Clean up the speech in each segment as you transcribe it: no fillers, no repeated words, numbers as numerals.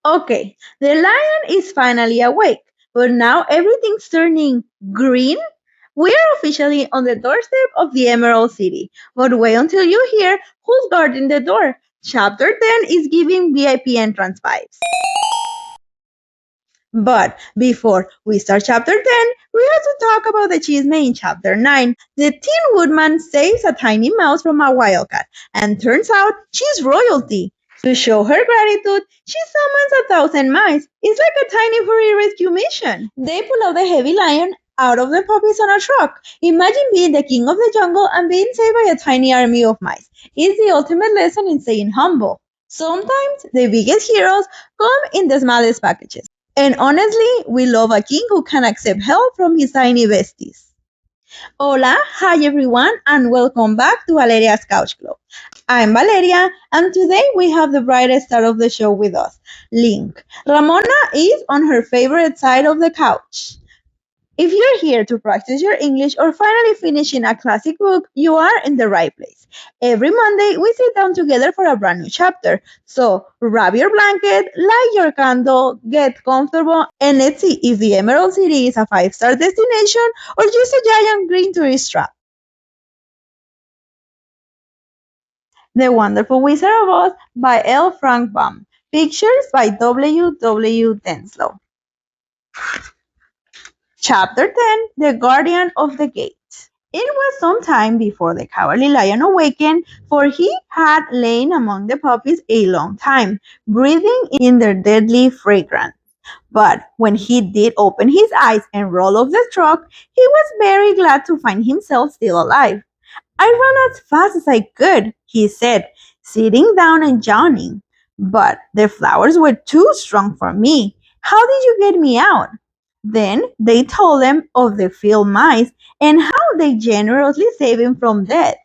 Okay, the lion is finally awake, but now everything's turning green. We are officially on the doorstep of the Emerald City. But wait until you hear who's guarding the door. Chapter 10 is giving VIP entrance vibes. But before we start chapter 10, we have to talk about the chisme in chapter 9. The Tin Woodman saves a tiny mouse from a wildcat, and turns out she's royalty. To show her gratitude, she summons 1,000 mice. It's like a tiny furry rescue mission. They pull out the heavy lion out of the puppies on a truck. Imagine being the king of the jungle and being saved by a tiny army of mice. It's the ultimate lesson in staying humble. Sometimes the biggest heroes come in the smallest packages. And honestly, we love a king who can accept help from his tiny besties. Hola, hi everyone, and welcome back to Valeria's Couch Club. I'm Valeria, and today we have the brightest star of the show with us, Link. Ramona is on her favorite side of the couch. If you're here to practice your English or finally finishing a classic book, you are in the right place. Every Monday, we sit down together for a brand new chapter. So grab your blanket, light your candle, get comfortable, and let's see if the Emerald City is a five-star destination or just a giant green tourist trap. The Wonderful Wizard of Oz by L. Frank Baum. Pictures by W. W. Denslow. Chapter 10, The Guardian of the Gate. It was some time before the Cowardly Lion awakened, for he had lain among the puppies a long time, breathing in their deadly fragrance. But when he did open his eyes and roll off the truck, he was very glad to find himself still alive. I ran as fast as I could, he said, sitting down and yawning. But the flowers were too strong for me. How did you get me out? Then they told him of the field mice and how they generously saved him from death.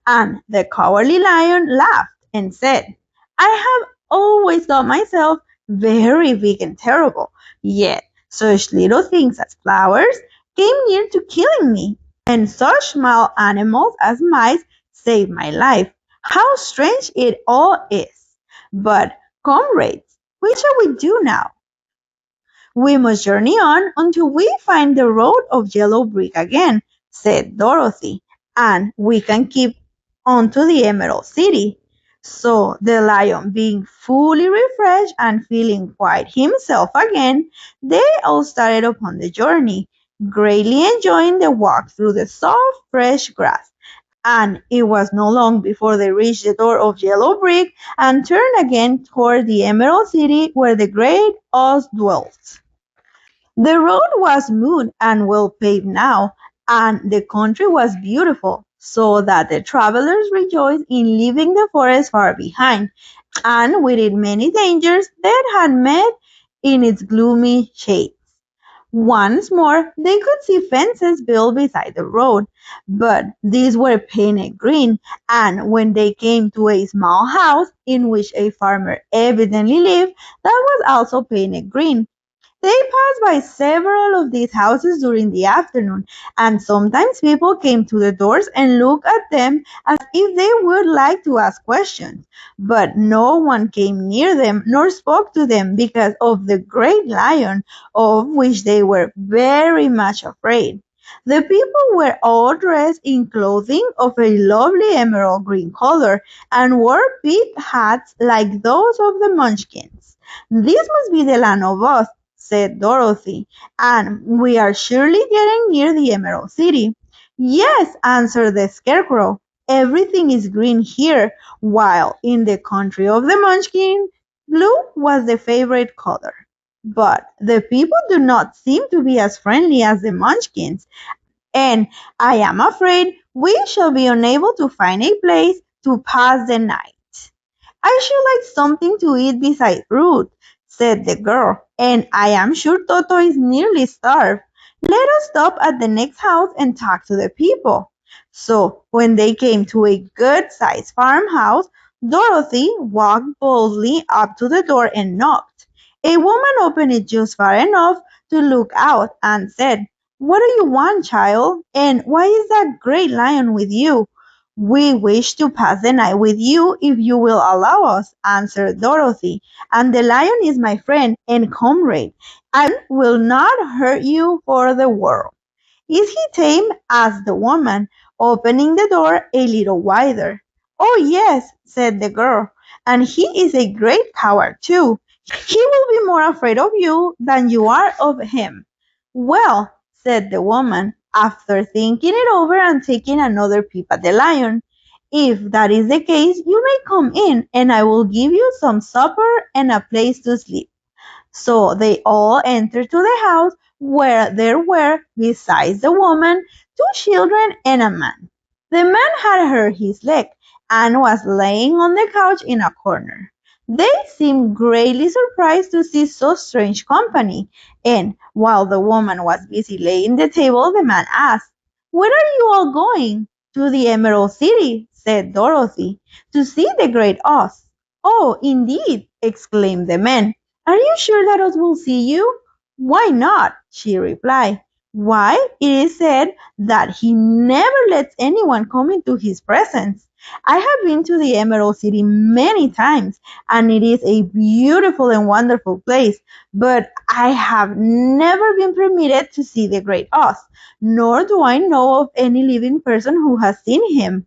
And the Cowardly Lion laughed and said, I have always thought myself very big and terrible, yet such little things as flowers came near to killing me, and such small animals as mice saved my life. How strange it all is. But, comrades, what shall we do now? We must journey on until we find the road of yellow brick again, said Dorothy, and we can keep on to the Emerald City. So the lion, being fully refreshed and feeling quite himself again, they all started upon the journey, greatly enjoying the walk through the soft, fresh grass. And it was not long before they reached the door of yellow brick and turned again toward the Emerald City where the great Oz dwelt. The road was smooth and well paved now, and the country was beautiful, so that the travelers rejoiced in leaving the forest far behind, and with it many dangers they had met in its gloomy shades. Once more they could see fences built beside the road, but these were painted green, and when they came to a small house in which a farmer evidently lived, that was also painted green. They passed by several of these houses during the afternoon, and sometimes people came to the doors and looked at them as if they would like to ask questions. But no one came near them nor spoke to them because of the great lion, of which they were very much afraid. The people were all dressed in clothing of a lovely emerald green color and wore big hats like those of the Munchkins. This must be the land of Oz, said Dorothy, and we are surely getting near the Emerald City. Yes, answered the Scarecrow. Everything is green here, while in the country of the Munchkin, blue was the favorite color. But the people do not seem to be as friendly as the Munchkins, and I am afraid we shall be unable to find a place to pass the night. I should like something to eat besides fruit, said the girl, and I am sure Toto is nearly starved. Let us stop at the next house and talk to the people. So, when they came to a good-sized farmhouse, Dorothy walked boldly up to the door and knocked. A woman opened it just far enough to look out and said, What do you want, child? And why is that great lion with you? We wish to pass the night with you if you will allow us, answered Dorothy. And the lion is my friend and comrade, and will not hurt you for the world. Is he tame? Asked the woman, opening the door a little wider. Oh, yes, said the girl, and he is a great coward, too. He will be more afraid of you than you are of him. Well, said the woman, after thinking it over and taking another peep at the lion, if that is the case, you may come in, and I will give you some supper and a place to sleep. So they all entered to the house, where there were, besides the woman, two children and a man. The man had hurt his leg, and was lying on the couch in a corner. They seemed greatly surprised to see so strange company, and while the woman was busy laying the table, the man asked, "Where are you all going?" "To the Emerald City," said Dorothy, "to see the great Oz." "Oh, indeed!" exclaimed the man. "Are you sure that Oz will see you?" "Why not?" she replied. "Why, it is said that he never lets anyone come into his presence. I have been to the Emerald City many times, and it is a beautiful and wonderful place, but I have never been permitted to see the great Oz, nor do I know of any living person who has seen him."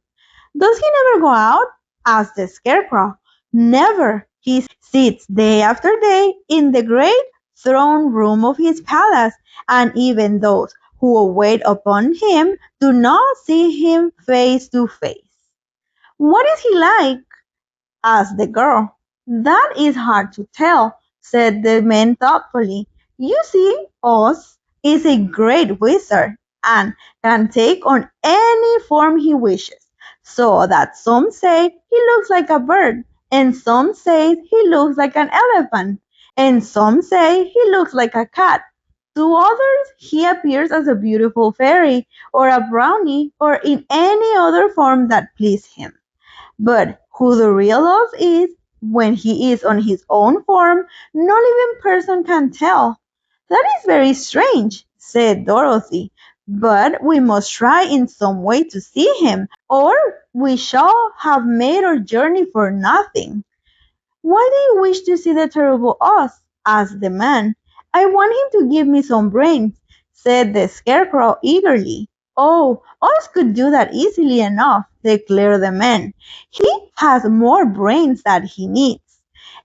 "Does he never go out?" asked the Scarecrow. "Never. He sits day after day in the great throne room of his palace, and even those who wait upon him do not see him face to face." "What is he like?" asked the girl. "That is hard to tell," said the man thoughtfully. "You see, Oz is a great wizard, and can take on any form he wishes, so that some say he looks like a bird, and some say he looks like an elephant, and some say he looks like a cat. To others he appears as a beautiful fairy, or a brownie, or in any other form that please him. But who the real Oz is, when he is on his own form, no living person can tell." "That is very strange," said Dorothy, "but we must try in some way to see him, or we shall have made our journey for nothing." "Why do you wish to see the terrible Oz?" asked the man. "I want him to give me some brains," said the Scarecrow eagerly. "Oh, Oz could do that easily enough," declared the man. "He has more brains than he needs."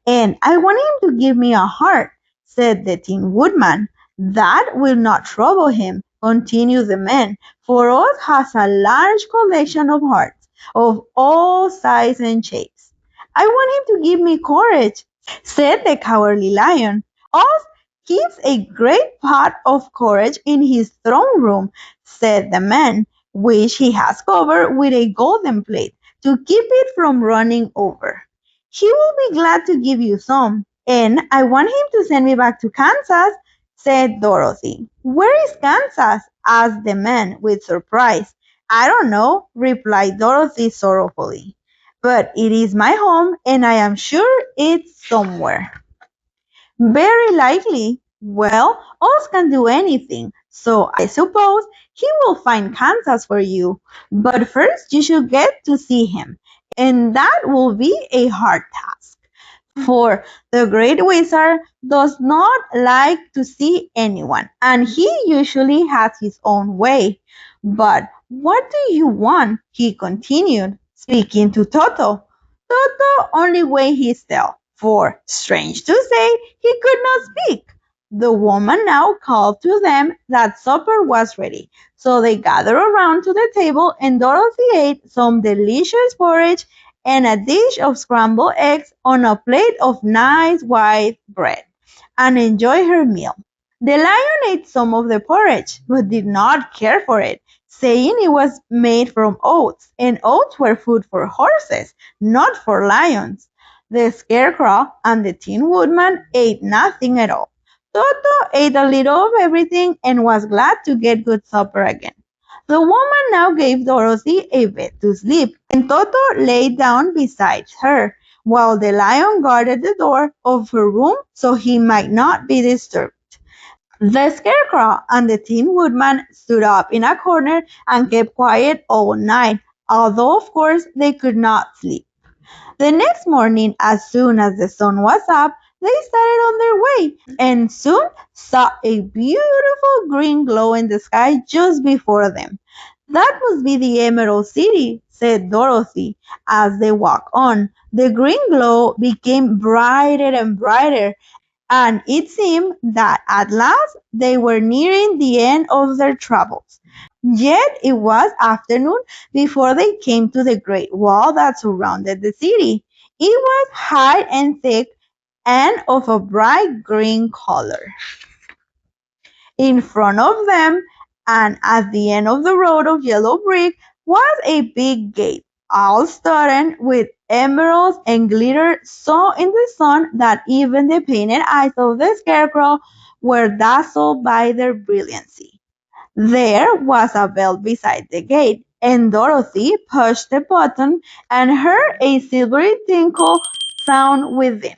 "And I want him to give me a heart," said the Tin Woodman. "That will not trouble him," continued the man, "for Oz has a large collection of hearts, of all sizes and shapes." "I want him to give me courage," said the Cowardly Lion. "Oz keeps a great pot of courage in his throne room," said the man, "which he has covered with a golden plate to keep it from running over. He will be glad to give you some, and I want him to send me back to Kansas," said Dorothy. "Where is Kansas?" asked the man with surprise. "I don't know," replied Dorothy sorrowfully, "but it is my home, and I am sure it's somewhere." "Very likely. Well, Oz can do anything, so I suppose he will find Kansas for you. But first you should get to see him, and that will be a hard task, for the great wizard does not like to see anyone, and he usually has his own way. But what do you want?" he continued, speaking to Toto. Toto only waved his tail, for, strange to say, he could not speak. The woman now called to them that supper was ready, so they gathered around to the table, and Dorothy ate some delicious porridge and a dish of scrambled eggs on a plate of nice white bread, and enjoyed her meal. The lion ate some of the porridge, but did not care for it, saying it was made from oats, and oats were food for horses, not for lions. The Scarecrow and the Tin Woodman ate nothing at all. Toto ate a little of everything and was glad to get good supper again. The woman now gave Dorothy a bed to sleep, and Toto lay down beside her, while the lion guarded the door of her room so he might not be disturbed. The Scarecrow and the Tin Woodman stood up in a corner and kept quiet all night, although of course they could not sleep. The next morning, as soon as the sun was up, they started on their way and soon saw a beautiful green glow in the sky just before them. That must be the Emerald City, said Dorothy as they walked on. The green glow became brighter and brighter, and it seemed that at last they were nearing the end of their travels. Yet it was afternoon before they came to the great wall that surrounded the city. It was high and thick and of a bright green color. In front of them, and at the end of the road of yellow brick, was a big gate, all studded with emeralds and glitter so in the sun that even the painted eyes of the scarecrow were dazzled by their brilliancy. There was a bell beside the gate, and Dorothy pushed the button and heard a silvery tinkle sound within.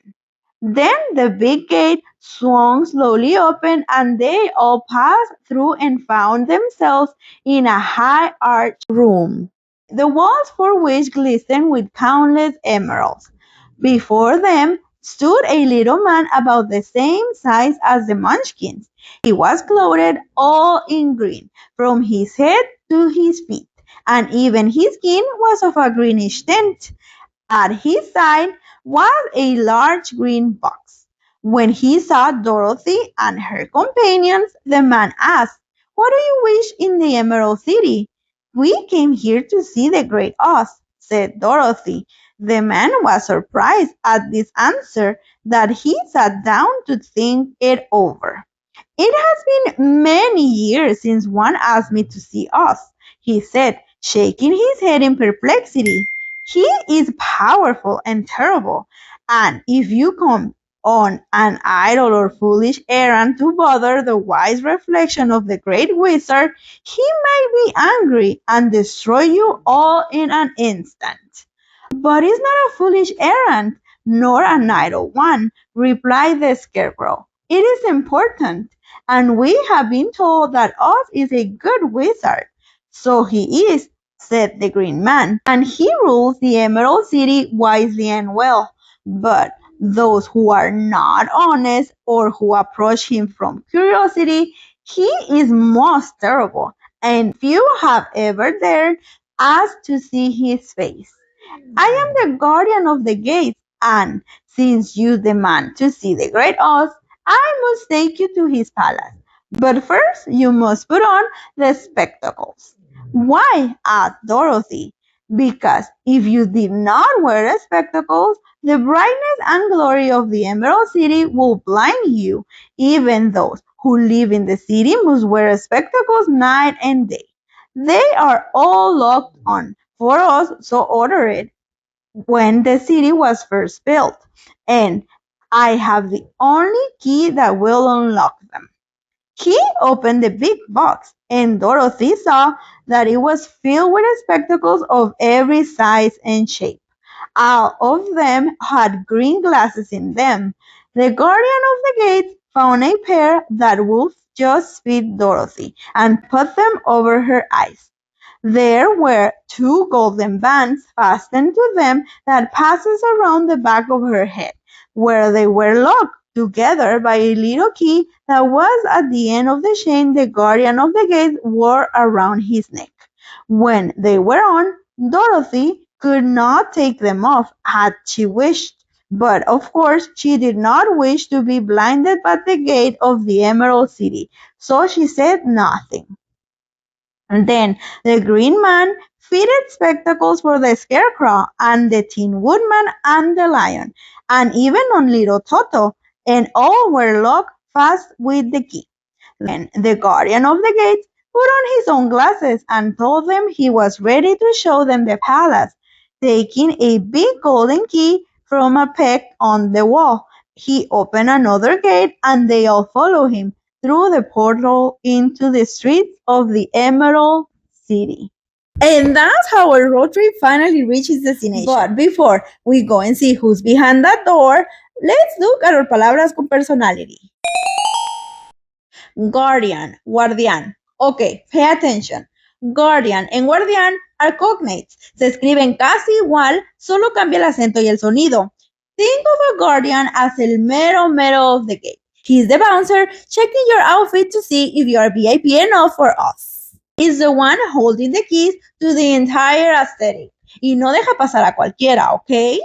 Then the big gate swung slowly open and they all passed through and found themselves in a high arched room, the walls for which glistened with countless emeralds. Before them stood a little man about the same size as the Munchkins. He was clothed all in green, from his head to his feet, and even his skin was of a greenish tint. At his side was a large green box. When he saw Dorothy and her companions, the man asked, "What do you wish in the Emerald City?" "We came here to see the Great Oz," said Dorothy. The man was surprised at this answer that he sat down to think it over. "It has been many years since one asked me to see Oz," he said, shaking his head in perplexity. "He is powerful and terrible, and if you come on an idle or foolish errand to bother the wise reflection of the great wizard, he might be angry and destroy you all in an instant." "But it's not a foolish errand, nor an idle one," replied the Scarecrow. "It is important, and we have been told that Oz is a good wizard." "So he is," said the Green Man, "and he rules the Emerald City wisely and well. But those who are not honest or who approach him from curiosity, he is most terrible, and few have ever dared ask to see his face. I am the guardian of the gates, and since you demand to see the great Oz, I must take you to his palace. But first you must put on the spectacles." "Why?" asked Dorothy. "Because if you did not wear the spectacles, the brightness and glory of the Emerald City will blind you. Even those who live in the city must wear spectacles night and day. They are all locked on, for us so ordered it when the city was first built, and I have the only key that will unlock them." He opened the big box, and Dorothy saw that it was filled with spectacles of every size and shape. All of them had green glasses in them. The guardian of the gate found a pair that would just fit Dorothy and put them over her eyes. There were two golden bands fastened to them that passes around the back of her head, where they were locked together by a little key that was at the end of the chain the guardian of the gate wore around his neck. When they were on, Dorothy could not take them off had she wished, but of course she did not wish to be blinded by the gate of the Emerald City, so she said nothing. And then the Green Man fitted spectacles for the Scarecrow and the Tin Woodman and the Lion, and even on little Toto, and all were locked fast with the key. Then the guardian of the gate put on his own glasses and told them he was ready to show them the palace. Taking a big golden key from a peg on the wall, he opened another gate and they all followed him through the portal into the streets of the Emerald City. And that's how our road trip finally reaches destination. But before we go and see who's behind that door, let's look at our palabras con personality. Guardian, guardián. Okay, pay attention. Guardian and guardian are cognates. Se escriben casi igual, solo cambia el acento y el sonido. Think of a guardian as el mero mero of the gate. He's the bouncer, checking your outfit to see if you are VIP enough for us. He's the one holding the keys to the entire aesthetic. Y no deja pasar a cualquiera, ¿ok?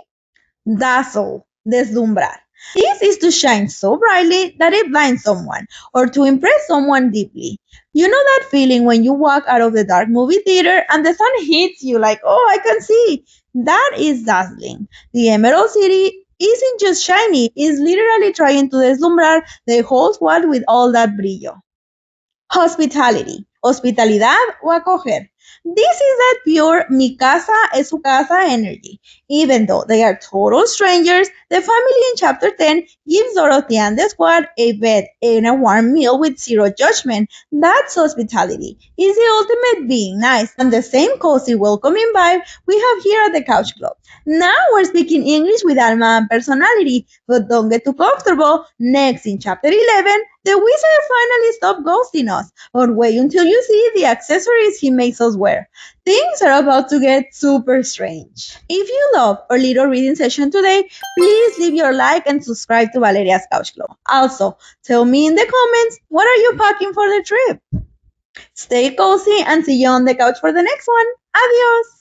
Dazzle, deslumbrar. This is to shine so brightly that it blinds someone or to impress someone deeply. You know that feeling when you walk out of the dark movie theater and the sun hits you like, oh, I can see. That is dazzling. The Emerald City isn't just shiny, it's literally trying to deslumbrar the whole world with all that brillo. Hospitality, hospitalidad o acoger. This is that pure mi casa es su casa energy. Even though they are total strangers, the family in chapter 10 gives Dorothy and the squad a bed and a warm meal with zero judgment. That's hospitality. It's the ultimate being nice and the same cozy welcoming vibe we have here at the Couch Club. Now we're speaking English with alma and personality, but don't get too comfortable. Next, in chapter 11, the wizard finally stopped ghosting us. But wait until you see the accessories he makes us wear. Things are about to get super strange. If you love our little reading session today, please leave your like and subscribe to Valeria's Couch Club. Also, tell me in the comments, what are you packing for the trip? Stay cozy and see you on the couch for the next one. Adios!